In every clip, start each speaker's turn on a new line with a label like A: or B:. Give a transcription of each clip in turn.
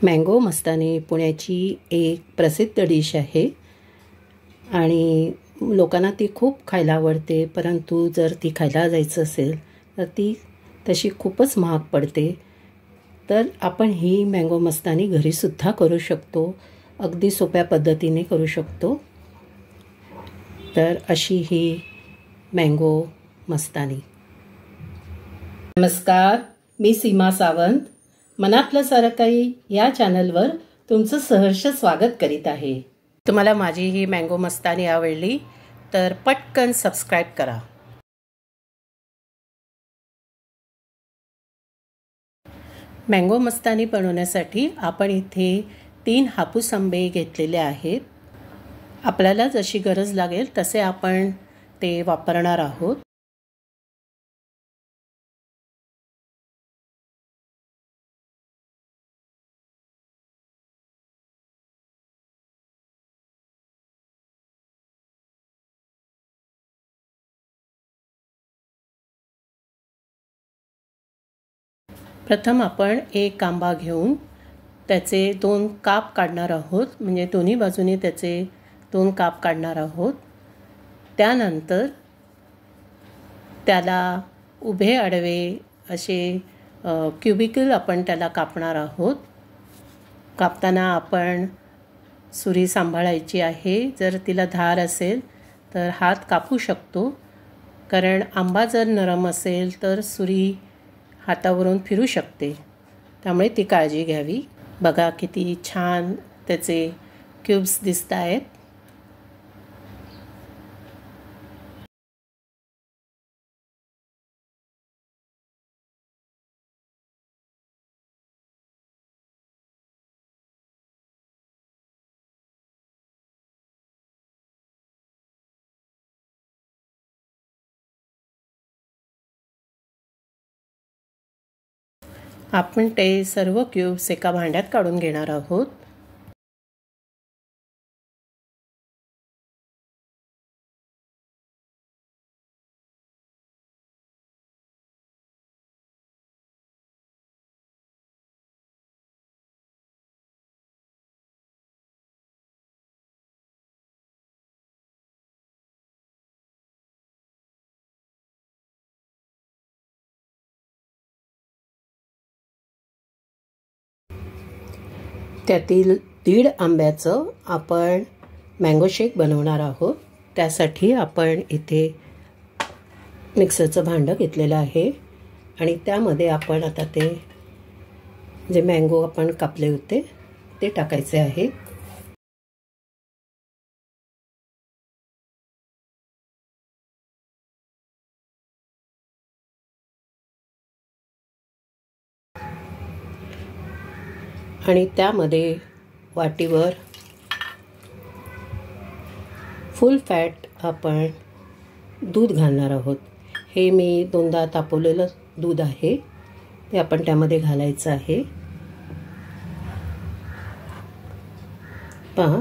A: Mango मस्तानी पुण्याची एक प्रसिद्ध डिश आहे आणि लोकांना ती खूप खायला आवडते. परंतु जर ती खायला जायचं असेल तर ती तशी खूपच महाग पडते. तर आपण ही मँगो मस्तानी घरीसुद्धा करू शकतो. अगदी सोप्या पद्धतीने करू शकतो. तर अशी ही मँगो मस्तानी. नमस्कार, मी सीमा सावंत. मनातलं सारं काही या चॅनलवर तुमचं सहर्ष स्वागत करीत आहे. तुम्हाला माझी ही मँगो मस्तानी आवडली तर पटकन सबस्क्राईब करा. मँगो मस्तानी बनवण्यासाठी आपण इथे 3 हापूस आंबे घेतलेले आहेत. आपल्याला जशी गरज लागेल तसे आपण ते वापरणार आहोत. प्रथम आपण एक आंबा घेऊन त्याचे 2 काप काढणार आहोत. म्हणजे दोन्ही बाजूने त्याचे 2 काप काढणार आहोत. त्यानंतर त्याला उभे आडवे असे क्युबिकल आपण त्याला कापणार आहोत. कापताना आपण सुरी सांभाळायची आहे. जर तिला धार असेल तर हात कापू शकतो. कारण आंबा जर नरम असेल तर सुरी हातावरून फिरू शकते. त्यामुळे ती काळजी घ्यावी. बघा किती छान त्याचे क्यूब्स दिसत आहेत. आपण ते सर्व क्यूब्स एका भांड्यात काढून घेणार आहोत. त्यातील 1.5 आंब्याचं आपण मँगो शेक बनवणार आहोत. त्यासाठी आपण इथे मिक्सरचं भांडं घेतलेलं आहे आणि त्यामध्ये आपण आता ते जे मँगो आपण कापले होते ते टाकायचे आहे. आणि त्यामध्ये वाटीवर फुल फॅट आपण दूध घालणार आहोत. हे मी 2दा तापवलेलं दूध आहे ते आपण त्यामध्ये घालायचं आहे. पहा.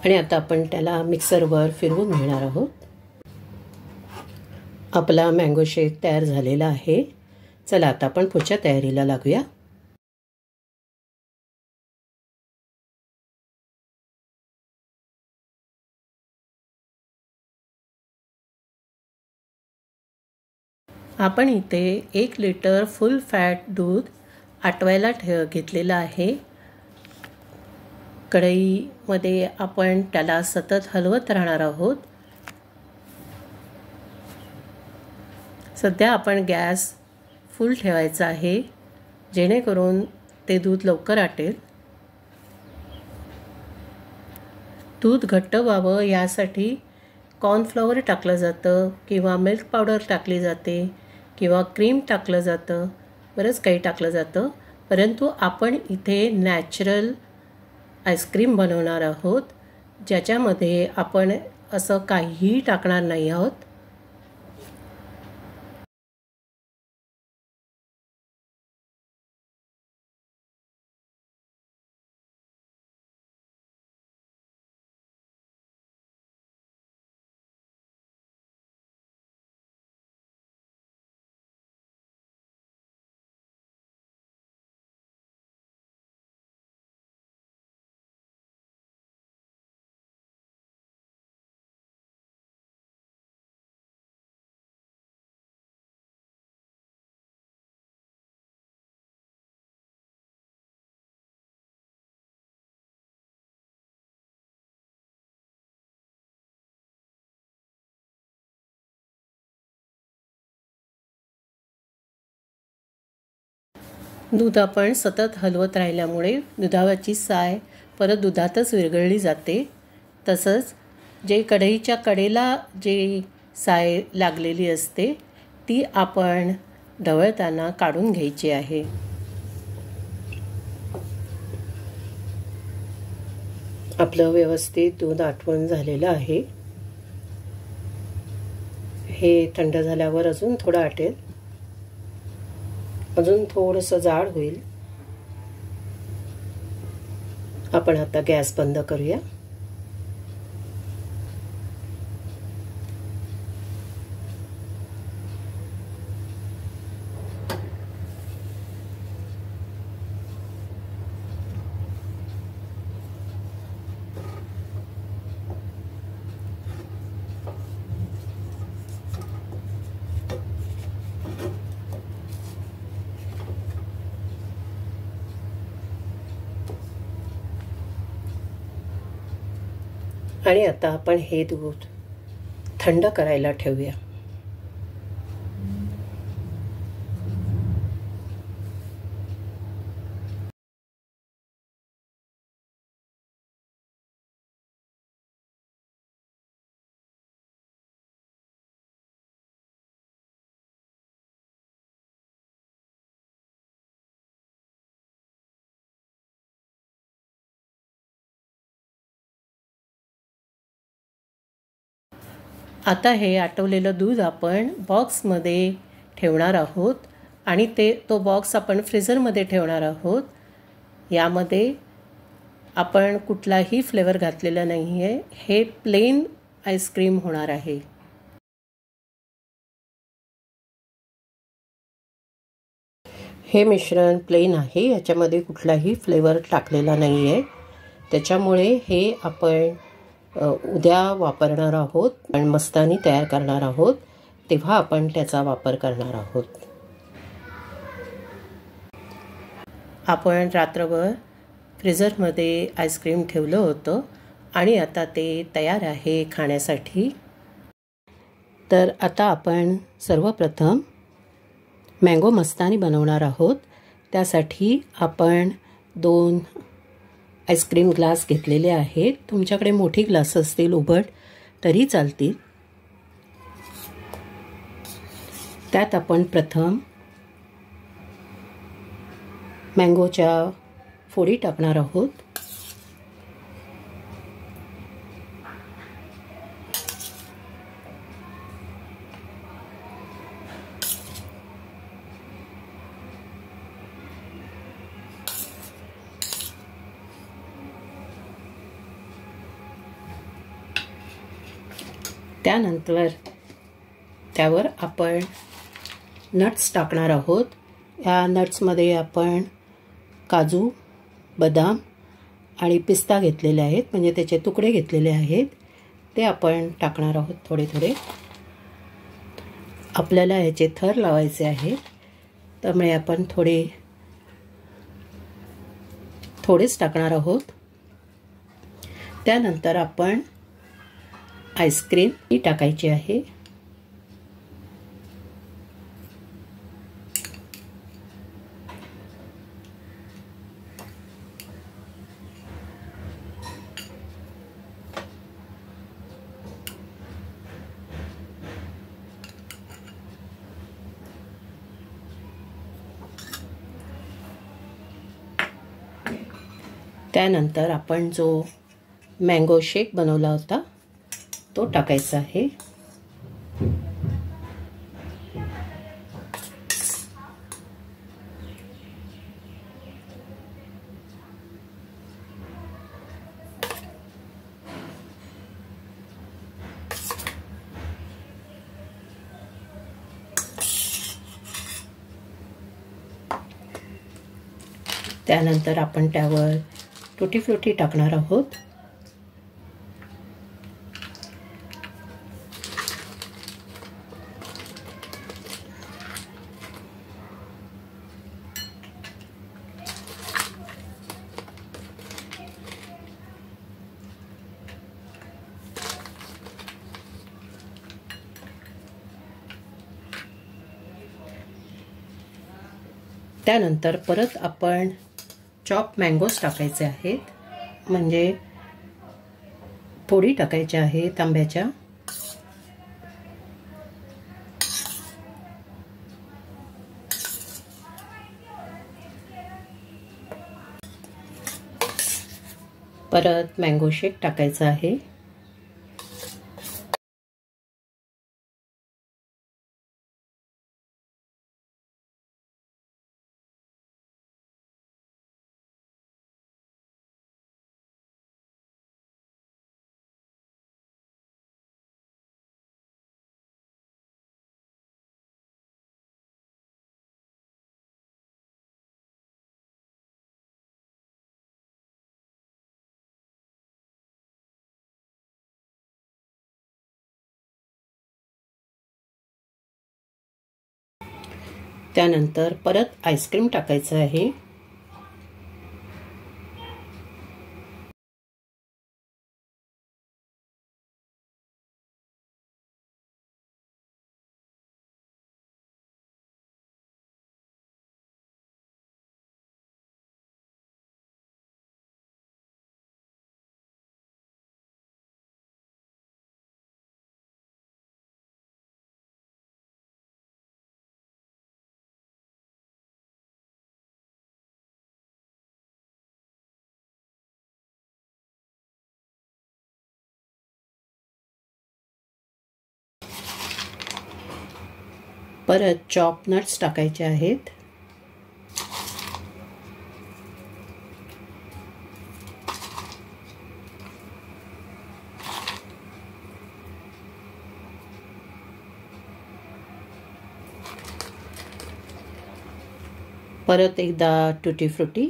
A: आणि आता आपण त्याला मिक्सरवर फिरवून घेणार आहोत. आपला मँगो शेक तयार झालेला आहे. चला आता आपण पुढच्या तयारीला लागूया. आपण इथे 1 लिटर फुल फॅट दूध आटवायला घेतलेलं आहे. कढईमध्ये आपण त्याला सतत हलवत राहणार आहोत. सध्या आपण गॅस फुल ठेवायचा आहे जेणेकरून ते दूध लवकर आटेल. दूध घट्ट व्हावं यासाठी कॉर्नफ्लॉवर टाकलं जातं किंवा मिल्क पावडर टाकली जाते किंवा क्रीम टाकलं जातं. बरंच काही टाकलं जातं. परंतु आपण इथे नॅचरल आईस्क्रीम बनवणार आहोत ज्याच्यामध्ये आपण असं काहीही टाकणार नाही आहोत. दूध आपण सतत हलवत राहिल्यामुळे दुधावरची साय परत दुधातच विरघळली जाते. तसंच जे कढईच्या कडेला जे साय लागलेली असते ती आपण ढवळताना काढून घ्यायची आहे. आपलं व्यवस्थित दूध आटवून झालेलं आहे. हे थंड झाल्यावर अजून थोडं आटेल, अजून थोडंसं जाड होईल. आपण आता गॅस बंद करूया. आणि आता आपण हे दूध थंड करायला ठेवूया. आता हे आटवलेलं दूध आपण बॉक्समध्ये ठेवणार आहोत आणि तो बॉक्स आपण फ्रीझरमध्ये ठेवणार आहोत. यामध्ये आपण कुठलाही फ्लेवर घातलेला नाही आहे. हे प्लेन आईस्क्रीम होणार आहे. हे मिश्रण प्लेन आहे, याच्यामध्ये कुठलाही फ्लेवर टाकलेला नाही आहे. त्याच्यामुळे हे आपण उद्या वापरणार आहोत आणि मस्तानी तयार करणार आहोत, तेव्हा आपण त्याचा वापर करणार आहोत. आपण रात्रभर फ्रीझरमध्ये आईस्क्रीम ठेवलं होतं आणि आता ते तयार आहे खाण्यासाठी. तर आता आपण सर्वप्रथम मँगो मस्तानी बनवणार आहोत. त्यासाठी आपण 2 आईस्क्रीम ग्लास घेतलेले आहेत. तुमच्याकडे मोठी ग्लास असतील उघड तरी चालतील. त्यात आपण प्रथम मँगोच्या फोडी टाकणार आहोत. त्यानंतर त्यावर आपण नट्स टाकणार आहोत. या नट्समध्ये आपण काजू, बदाम आणि पिस्ता घेतलेले आहेत, म्हणजे त्याचे तुकडे घेतलेले आहेत. ते आपण टाकणार आहोत थोडे थोडे. आपल्याला याचे थर लावायचे आहेत, त्यामुळे आपण थोडेच टाकणार आहोत. त्यानंतर आपण आईस्क्रीम ही टाकायची आहे. त्यानंतर आपण जो मँगो शेक बनवला होता तो टाकायचा आहे. त्यानंतर आपण त्यावर टुटी फ्रुटी टाकणार आहोत. त्यानंतर परत आपण चॉप मँगोज टाकायचे आहेत, म्हणजे फोडी टाकायच्या आहेत आंब्याच्या. परत मँगो शेक टाकायचा आहे. त्यानंतर परत आईस्क्रीम टाकायचं आहे. परत चॉप नट्स टाकायचे आहेत. परत एकदा टुटी फ्रुटी.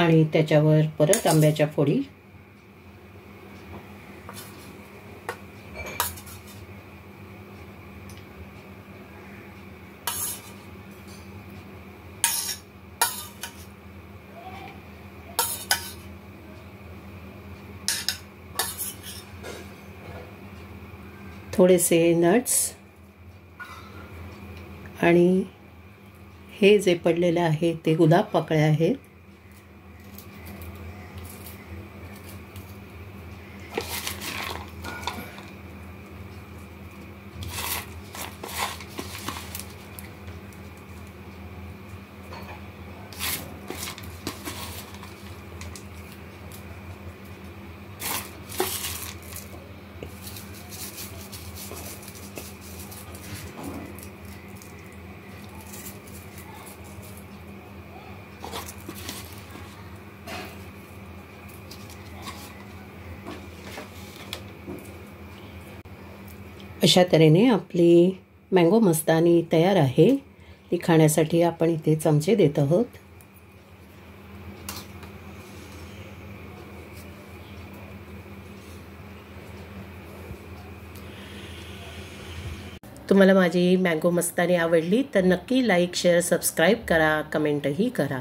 A: आणि त्याच्यावर परत आंब्याच्या फोडी. थोडेसे नट्स आणि हे जे पडलेले आहे ते गुलाब पाकळ्या आहेत. अशा तऱ्हेने आपली मँगो मस्तानी तयार आहे. ती खाण्यासाठी आपण इथे चमचे देत आहोत. तुम्हाला माझी मँगो मस्तानी आवडली तर नक्की लाईक, शेअर, सबस्क्राईब करा, कमेंटही करा.